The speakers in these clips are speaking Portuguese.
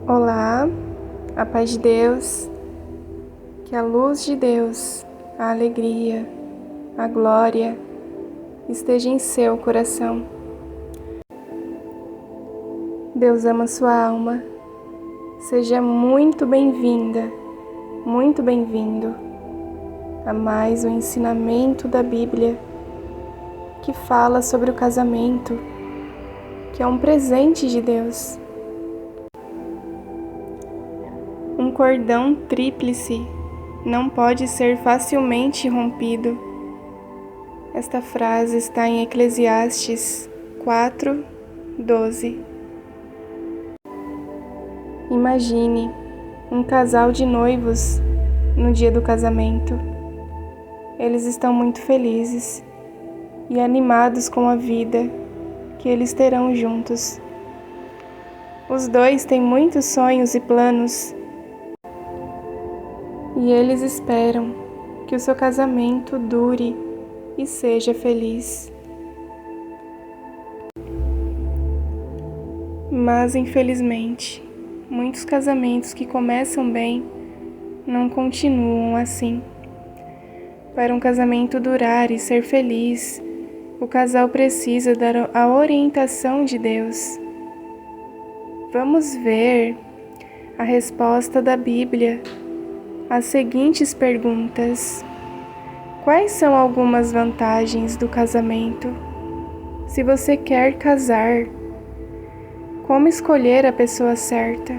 Olá, a paz de Deus, que a luz de Deus, a alegria, a glória esteja em seu coração. Deus ama sua alma. Seja muito bem-vinda, muito bem-vindo a mais um ensinamento da Bíblia que fala sobre o casamento, que é um presente de Deus. Um cordão tríplice não pode ser facilmente rompido. Esta frase está em Eclesiastes 4:12. Imagine um casal de noivos no dia do casamento. Eles estão muito felizes e animados com a vida que eles terão juntos. Os dois têm muitos sonhos e planos. E eles esperam que o seu casamento dure e seja feliz. Mas, infelizmente, muitos casamentos que começam bem não continuam assim. Para um casamento durar e ser feliz, o casal precisa dar a orientação de Deus. Vamos ver a resposta da Bíblia as seguintes perguntas. Quais são algumas vantagens do casamento? Se você quer casar, como escolher a pessoa certa?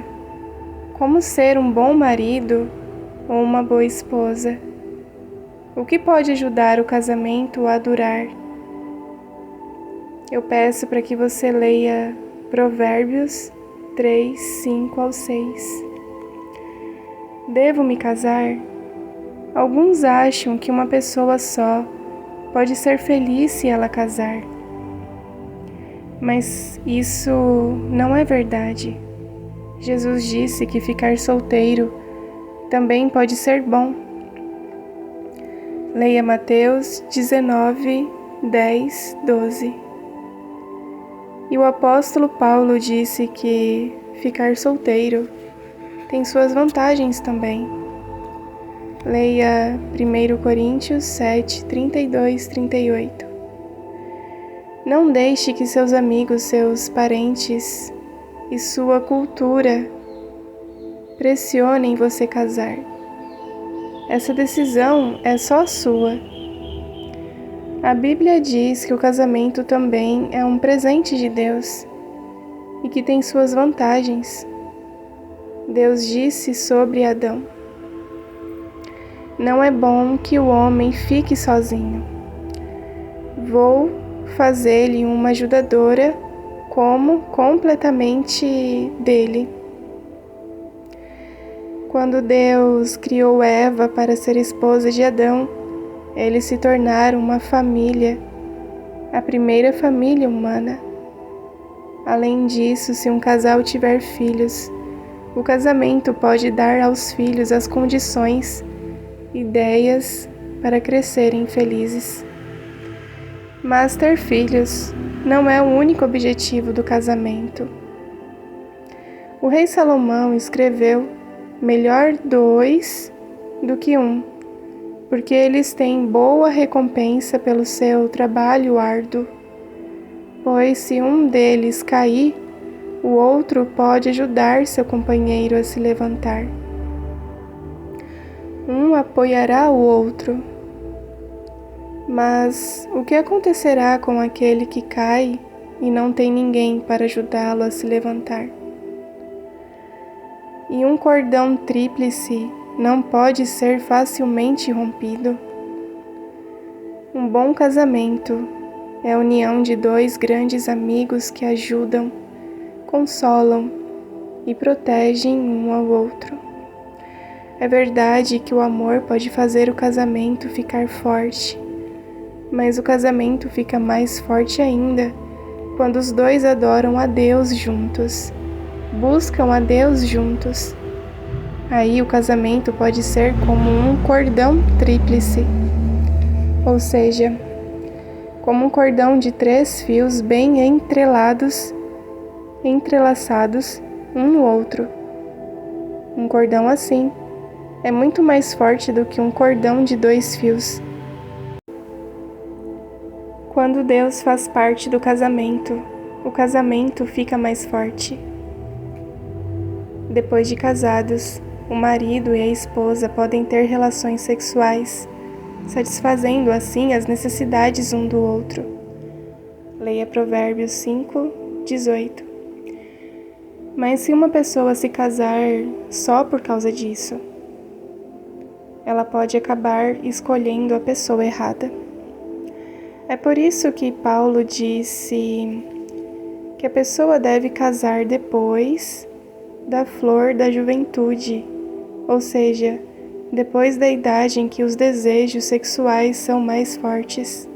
Como ser um bom marido ou uma boa esposa? O que pode ajudar o casamento a durar? Eu peço para que você leia Provérbios 3, 5 ao 6. Devo me casar? Alguns acham que uma pessoa só pode ser feliz se ela casar. Mas isso não é verdade. Jesus disse que ficar solteiro também pode ser bom. Leia Mateus 19, 10, 12. E o apóstolo Paulo disse que ficar solteiro tem suas vantagens também. Leia 1 Coríntios 7, 32, 38. Não deixe que seus amigos, seus parentes e sua cultura pressionem você casar. Essa decisão é só sua. A Bíblia diz que o casamento também é um presente de Deus e que tem suas vantagens. Deus disse sobre Adão: não é bom que o homem fique sozinho. Vou fazer-lhe uma ajudadora como completamente dele. Quando Deus criou Eva para ser esposa de Adão, eles se tornaram uma família, a primeira família humana. Além disso, se um casal tiver filhos, o casamento pode dar aos filhos as condições, ideias para crescerem felizes. Mas ter filhos não é o único objetivo do casamento. O rei Salomão escreveu: melhor dois do que um, porque eles têm boa recompensa pelo seu trabalho árduo. Pois se um deles cair, o outro pode ajudar seu companheiro a se levantar. Um apoiará o outro. Mas o que acontecerá com aquele que cai e não tem ninguém para ajudá-lo a se levantar? E um cordão tríplice não pode ser facilmente rompido. Um bom casamento é a união de dois grandes amigos que ajudam, consolam e protegem um ao outro. É verdade que o amor pode fazer o casamento ficar forte, mas o casamento fica mais forte ainda quando os dois adoram a Deus juntos, buscam a Deus juntos. Aí o casamento pode ser como um cordão tríplice, ou seja, como um cordão de 3 fios bem entrelaçados um no outro, Um cordão assim é muito mais forte do que um cordão de 2 fios. Quando Deus faz parte do casamento, o casamento fica mais forte. Depois de casados, o marido e a esposa podem ter relações sexuais, satisfazendo assim as necessidades um do outro. Leia Provérbios 5:18. Mas se uma pessoa se casar só por causa disso, ela pode acabar escolhendo a pessoa errada. É por isso que Paulo disse que a pessoa deve casar depois da flor da juventude, ou seja, depois da idade em que os desejos sexuais são mais fortes.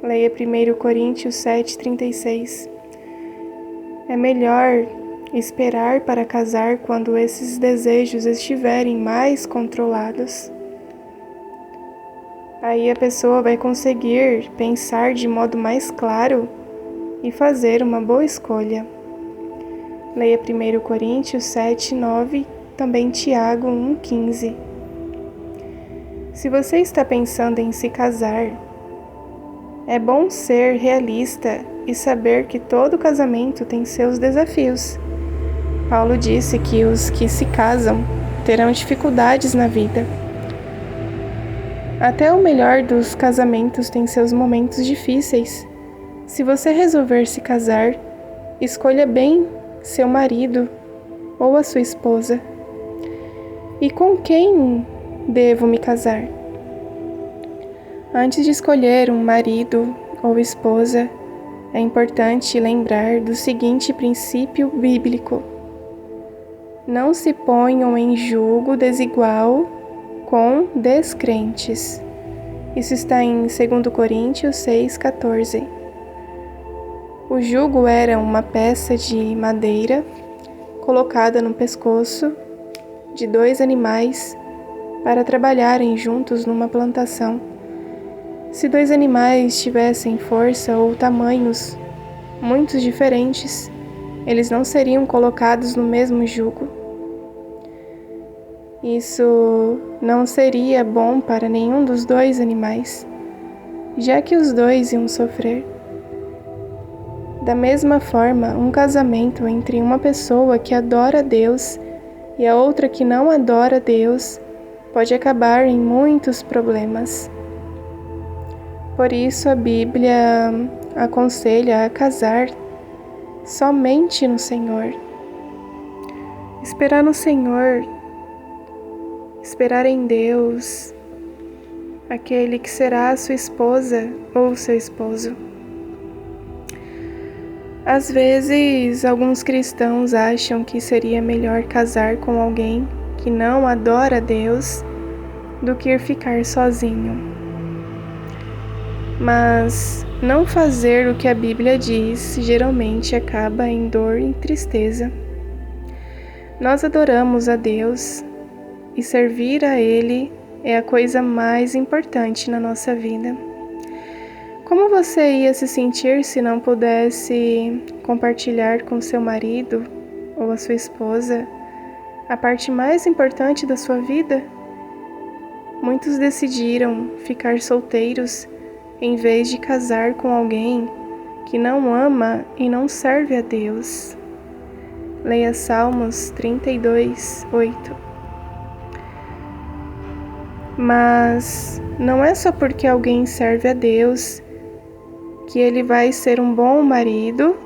Leia 1 Coríntios 7:36. É melhor esperar para casar quando esses desejos estiverem mais controlados. Aí a pessoa vai conseguir pensar de modo mais claro e fazer uma boa escolha. Leia 1 Coríntios 7:9, também Tiago 1:15. Se você está pensando em se casar, é bom ser realista e saber que todo casamento tem seus desafios. Paulo disse que os que se casam terão dificuldades na vida. Até o melhor dos casamentos tem seus momentos difíceis. Se você resolver se casar, escolha bem seu marido ou a sua esposa. E com quem devo me casar? Antes de escolher um marido ou esposa, é importante lembrar do seguinte princípio bíblico: não se ponham em julgo desigual com descrentes. Isso está em 2 Coríntios 6:14. O jugo era uma peça de madeira colocada no pescoço de 2 animais para trabalharem juntos numa plantação. Se 2 animais tivessem força ou tamanhos muito diferentes, eles não seriam colocados no mesmo jugo. Isso não seria bom para nenhum dos 2 animais, já que os 2 iam sofrer. Da mesma forma, um casamento entre uma pessoa que adora a Deus e a outra que não adora a Deus pode acabar em muitos problemas. Por isso a Bíblia aconselha a casar somente no Senhor. Esperar no Senhor, esperar em Deus, aquele que será a sua esposa ou seu esposo. Às vezes, alguns cristãos acham que seria melhor casar com alguém que não adora a Deus do que ficar sozinho. Mas não fazer o que a Bíblia diz geralmente acaba em dor e tristeza. Nós adoramos a Deus e servir a Ele é a coisa mais importante na nossa vida. Como você ia se sentir se não pudesse compartilhar com seu marido ou a sua esposa a parte mais importante da sua vida? Muitos decidiram ficar solteiros em vez de casar com alguém que não ama e não serve a Deus. Leia Salmos 32:8. Mas não é só porque alguém serve a Deus que ele vai ser um bom marido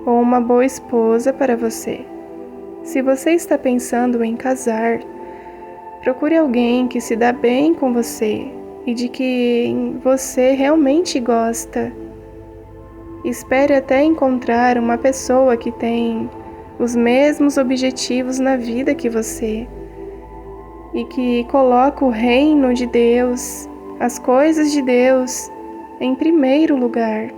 ou uma boa esposa para você. Se você está pensando em casar, procure alguém que se dá bem com você e de quem você realmente gosta. Espere até encontrar uma pessoa que tem os mesmos objetivos na vida que você e que coloca o reino de Deus, as coisas de Deus, em primeiro lugar.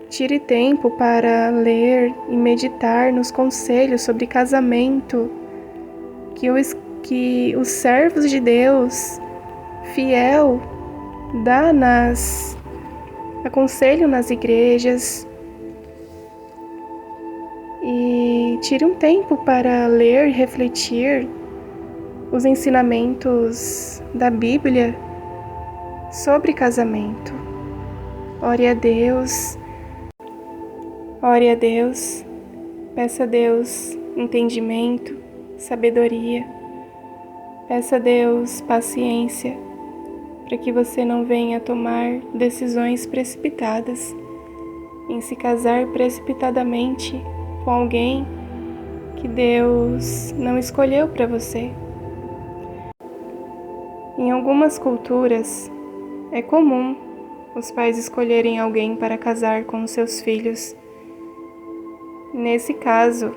Tire tempo para ler e meditar nos conselhos sobre casamento que os servos de Deus fiel dá aconselho nas igrejas. E tire um tempo para ler e refletir os ensinamentos da Bíblia sobre casamento. Ore a Deus, peça a Deus entendimento, sabedoria, peça a Deus paciência, para que você não venha tomar decisões precipitadas, em se casar precipitadamente com alguém que Deus não escolheu para você. Em algumas culturas, é comum os pais escolherem alguém para casar com os seus filhos. Nesse caso,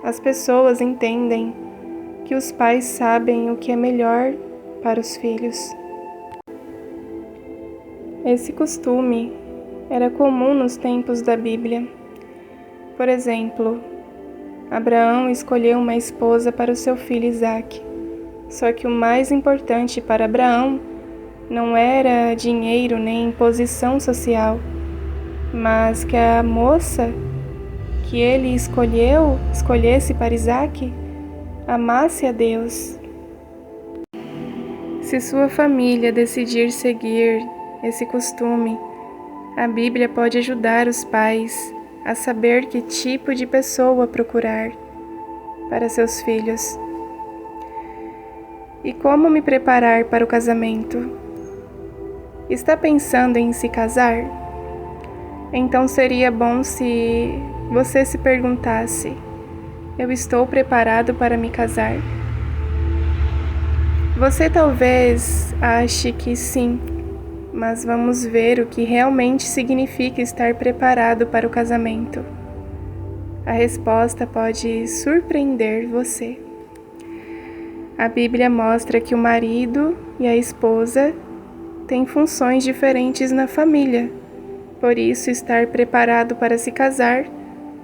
as pessoas entendem que os pais sabem o que é melhor para os filhos. Esse costume era comum nos tempos da Bíblia. Por exemplo, Abraão escolheu uma esposa para o seu filho Isaque. Só que o mais importante para Abraão não era dinheiro nem posição social, mas que a moça que ele escolhesse para Isaque, amasse a Deus. Se sua família decidir seguir esse costume, a Bíblia pode ajudar os pais a saber que tipo de pessoa procurar para seus filhos. E como me preparar para o casamento? Está pensando em se casar? Então seria bom se você se perguntasse: eu estou preparado para me casar? Você talvez ache que sim, mas vamos ver o que realmente significa estar preparado para o casamento. A resposta pode surpreender você. A Bíblia mostra que o marido e a esposa têm funções diferentes na família. Por isso, estar preparado para se casar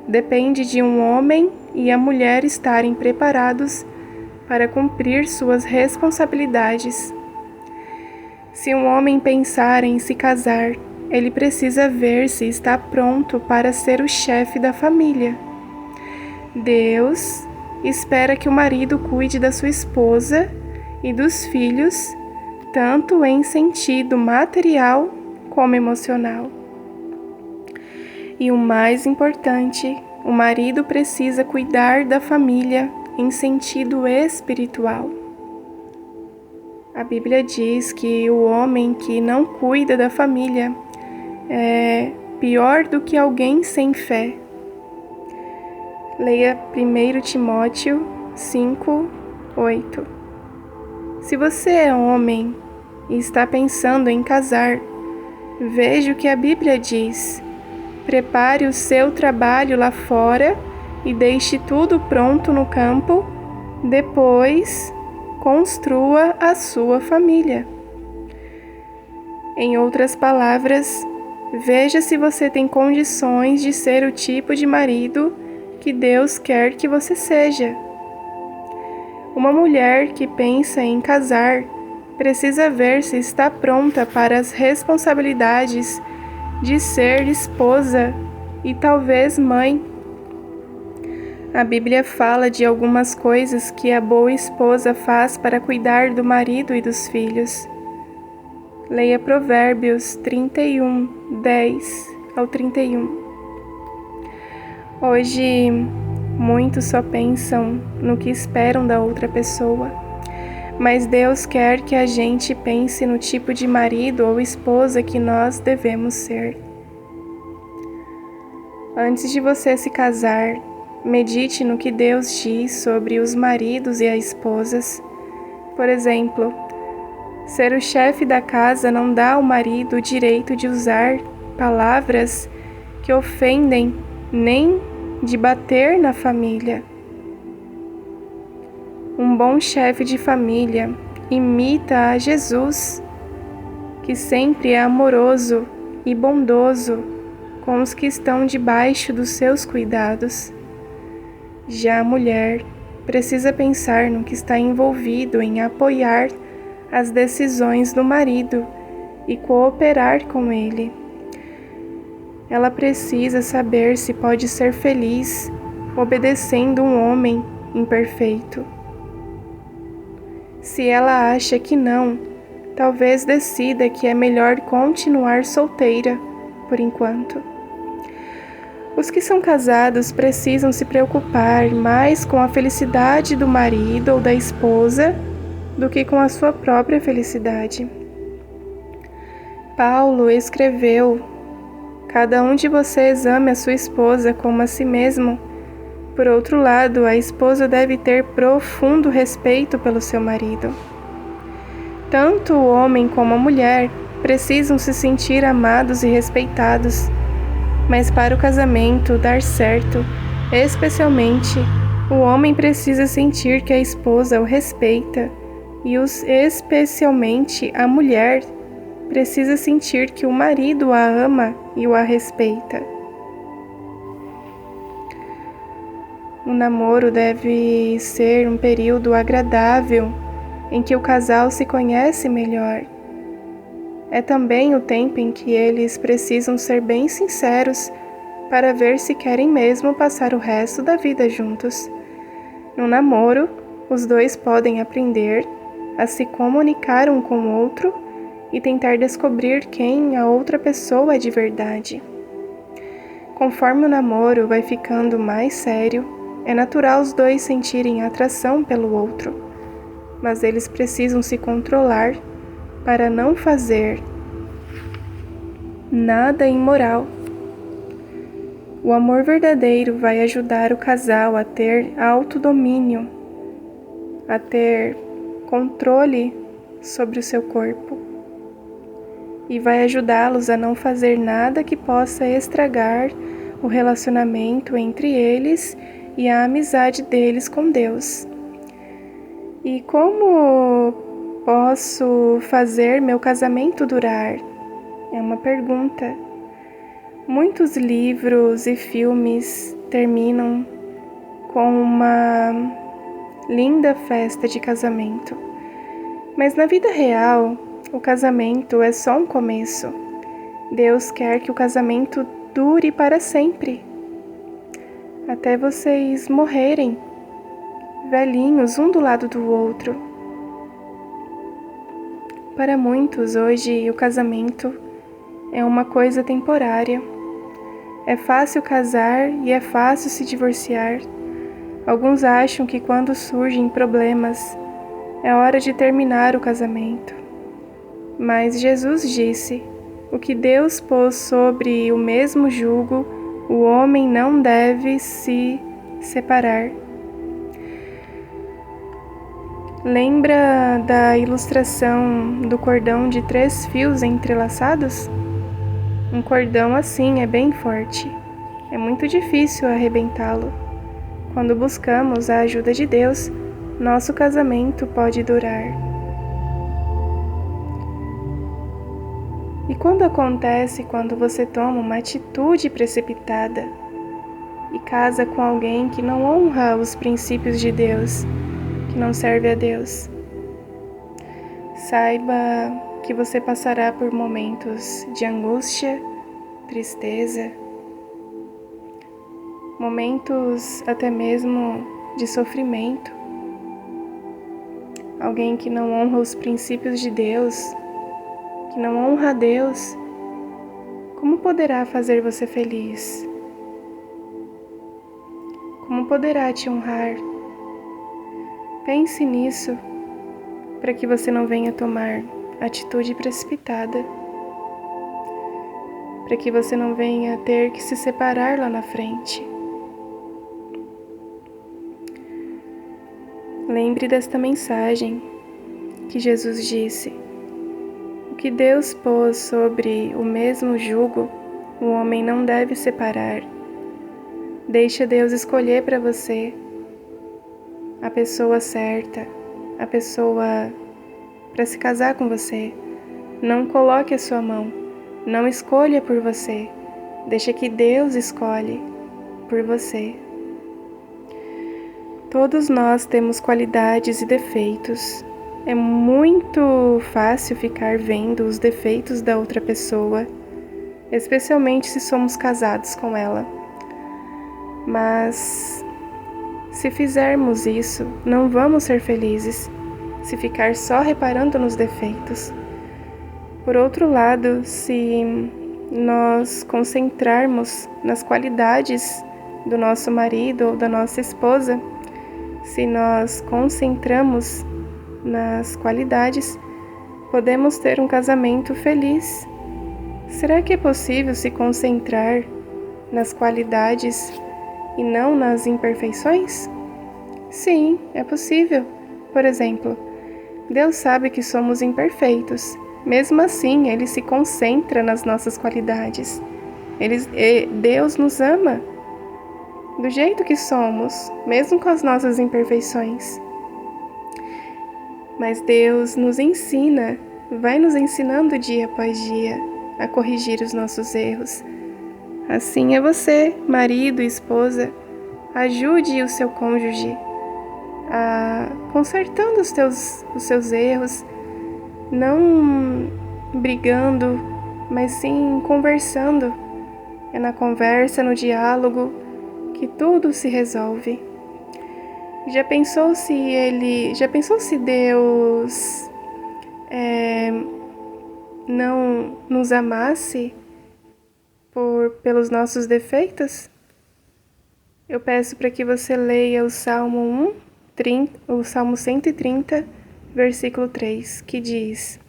depende de um homem e a mulher estarem preparados para cumprir suas responsabilidades. Se um homem pensar em se casar, ele precisa ver se está pronto para ser o chefe da família. Deus espera que o marido cuide da sua esposa e dos filhos, tanto em sentido material como emocional. E o mais importante, o marido precisa cuidar da família em sentido espiritual. A Bíblia diz que o homem que não cuida da família é pior do que alguém sem fé. Leia 1 Timóteo 5:8. Se você é homem e está pensando em casar, veja o que a Bíblia diz. Prepare o seu trabalho lá fora e deixe tudo pronto no campo. Depois, construa a sua família. Em outras palavras, veja se você tem condições de ser o tipo de marido que Deus quer que você seja. Uma mulher que pensa em casar precisa ver se está pronta para as responsabilidades de ser esposa e talvez mãe. A Bíblia fala de algumas coisas que a boa esposa faz para cuidar do marido e dos filhos. Leia Provérbios 31, 10-31. Hoje, muitos só pensam no que esperam da outra pessoa, mas Deus quer que a gente pense no tipo de marido ou esposa que nós devemos ser. Antes de você se casar, medite no que Deus diz sobre os maridos e as esposas. Por exemplo, ser o chefe da casa não dá ao marido o direito de usar palavras que ofendem, nem de bater na família. Um bom chefe de família imita a Jesus, que sempre é amoroso e bondoso com os que estão debaixo dos seus cuidados. Já a mulher precisa pensar no que está envolvido em apoiar as decisões do marido e cooperar com ele. Ela precisa saber se pode ser feliz obedecendo um homem imperfeito. Se ela acha que não, talvez decida que é melhor continuar solteira por enquanto. Os que são casados precisam se preocupar mais com a felicidade do marido ou da esposa do que com a sua própria felicidade. Paulo escreveu: cada um de vocês ame a sua esposa como a si mesmo. Por outro lado, a esposa deve ter profundo respeito pelo seu marido. Tanto o homem como a mulher precisam se sentir amados e respeitados, mas para o casamento dar certo, especialmente, o homem precisa sentir que a esposa o respeita e especialmente a mulher precisa sentir que o marido a ama e o respeita. O namoro deve ser um período agradável em que o casal se conhece melhor. É também o tempo em que eles precisam ser bem sinceros para ver se querem mesmo passar o resto da vida juntos. No namoro, os dois podem aprender a se comunicar um com o outro e tentar descobrir quem a outra pessoa é de verdade. Conforme o namoro vai ficando mais sério, é natural os dois sentirem atração pelo outro, mas eles precisam se controlar para não fazer nada imoral. O amor verdadeiro vai ajudar o casal a ter autodomínio, a ter controle sobre o seu corpo, e vai ajudá-los a não fazer nada que possa estragar o relacionamento entre eles e a amizade deles com Deus. E como posso fazer meu casamento durar? É uma pergunta. Muitos livros e filmes terminam com uma linda festa de casamento. Mas na vida real, o casamento é só um começo. Deus quer que o casamento dure para sempre, até vocês morrerem, velhinhos um do lado do outro. Para muitos, hoje, o casamento é uma coisa temporária. É fácil casar e é fácil se divorciar. Alguns acham que quando surgem problemas, é hora de terminar o casamento. Mas Jesus disse: o que Deus pôs sobre o mesmo jugo, o homem não deve se separar. Lembra da ilustração do cordão de 3 fios entrelaçados? Um cordão assim é bem forte. É muito difícil arrebentá-lo. Quando buscamos a ajuda de Deus, nosso casamento pode durar. E quando acontece quando você toma uma atitude precipitada e casa com alguém que não honra os princípios de Deus, que não serve a Deus? Saiba que você passará por momentos de angústia, tristeza, momentos até mesmo de sofrimento. Alguém que não honra os princípios de Deus, que não honra a Deus, como poderá fazer você feliz? Como poderá te honrar? Pense nisso, para que você não venha tomar atitude precipitada, para que você não venha ter que se separar lá na frente. Lembre desta mensagem que Jesus disse: o que Deus pôs sobre o mesmo jugo, o homem não deve separar. Deixa Deus escolher para você a pessoa certa, a pessoa para se casar com você. Não coloque a sua mão, não escolha por você. Deixa que Deus escolhe por você. Todos nós temos qualidades e defeitos. É muito fácil ficar vendo os defeitos da outra pessoa, especialmente se somos casados com ela. Mas Se fizermos isso, não vamos ser felizes, se ficar só reparando nos defeitos. Por outro lado, se nós concentrarmos nas qualidades do nosso marido ou da nossa esposa, se nós concentramos nas qualidades, podemos ter um casamento feliz. Será que é possível se concentrar nas qualidades e não nas imperfeições? Sim, é possível. Por exemplo, Deus sabe que somos imperfeitos. Mesmo assim, Ele se concentra nas nossas qualidades. Deus nos ama do jeito que somos, mesmo com as nossas imperfeições. Mas Deus nos ensina, vai nos ensinando dia após dia a corrigir os nossos erros. Assim é você, marido e esposa, ajude o seu cônjuge a consertando os seus erros, não brigando, mas sim conversando. É na conversa, no diálogo, que tudo se resolve. Já pensou se Deus não nos amasse pelos nossos defeitos? Eu peço para que você leia o Salmo 130, versículo 3, que diz: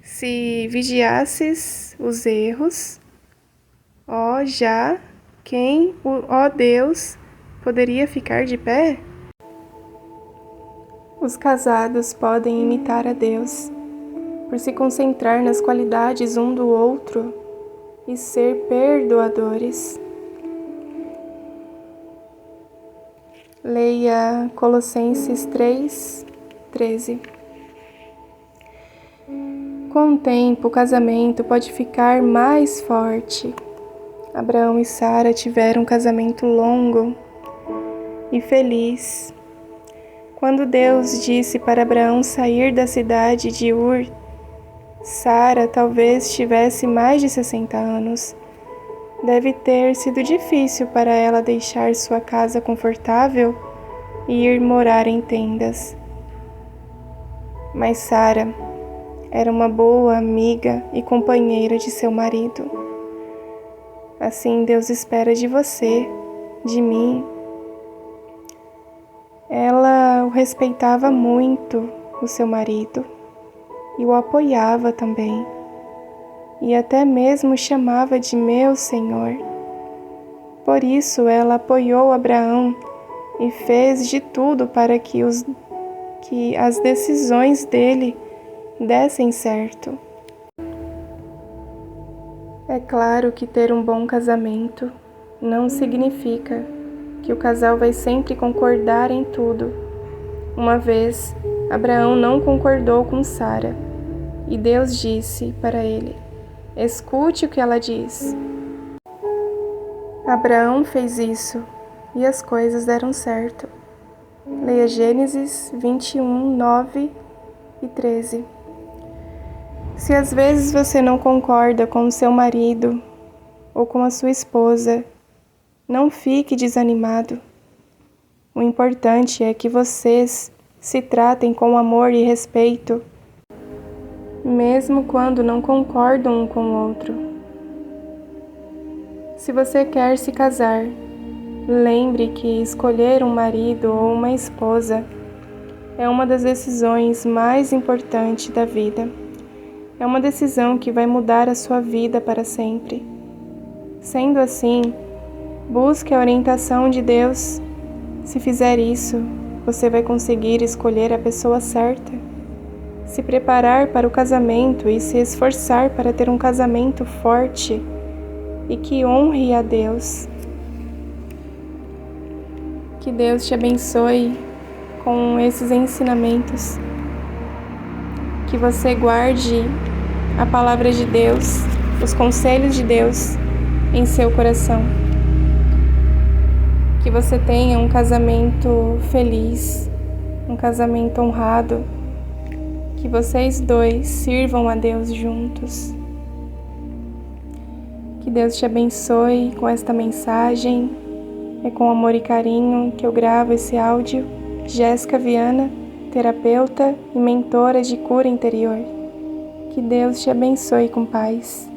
Se vigiasses os erros, ó Deus, poderia ficar de pé? Os casados podem imitar a Deus por se concentrar nas qualidades um do outro e ser perdoadores. Leia Colossenses 3:13. Com o tempo, o casamento pode ficar mais forte. Abraão e Sara tiveram um casamento longo e feliz. Quando Deus disse para Abraão sair da cidade de Ur, Sara talvez tivesse mais de 60 anos. Deve ter sido difícil para ela deixar sua casa confortável e ir morar em tendas. Mas Sara era uma boa amiga e companheira de seu marido. Assim Deus espera de você, de mim. Ela o respeitava muito, o seu marido, e o apoiava também, e até mesmo chamava de meu Senhor. Por isso ela apoiou Abraão e fez de tudo para que as decisões dele dessem certo. É claro que ter um bom casamento não significa que o casal vai sempre concordar em tudo. Uma vez, Abraão não concordou com Sara, e Deus disse para ele: escute o que ela diz. Abraão fez isso, e as coisas deram certo. Leia Gênesis 21, 9 e 13. Se às vezes você não concorda com o seu marido ou com a sua esposa, não fique desanimado. O importante é que vocês se tratem com amor e respeito, mesmo quando não concordam um com o outro. Se você quer se casar, lembre que escolher um marido ou uma esposa é uma das decisões mais importantes da vida. É uma decisão que vai mudar a sua vida para sempre. Sendo assim, busque a orientação de Deus. Se fizer isso, você vai conseguir escolher a pessoa certa, se preparar para o casamento e se esforçar para ter um casamento forte e que honre a Deus. Que Deus te abençoe com esses ensinamentos. Que você guarde a palavra de Deus, os conselhos de Deus em seu coração. Que você tenha um casamento feliz, um casamento honrado. Que vocês dois sirvam a Deus juntos. Que Deus te abençoe com esta mensagem É com amor e carinho que eu gravo esse áudio. Jéssica Viana, terapeuta e mentora de cura interior. Que Deus te abençoe com paz.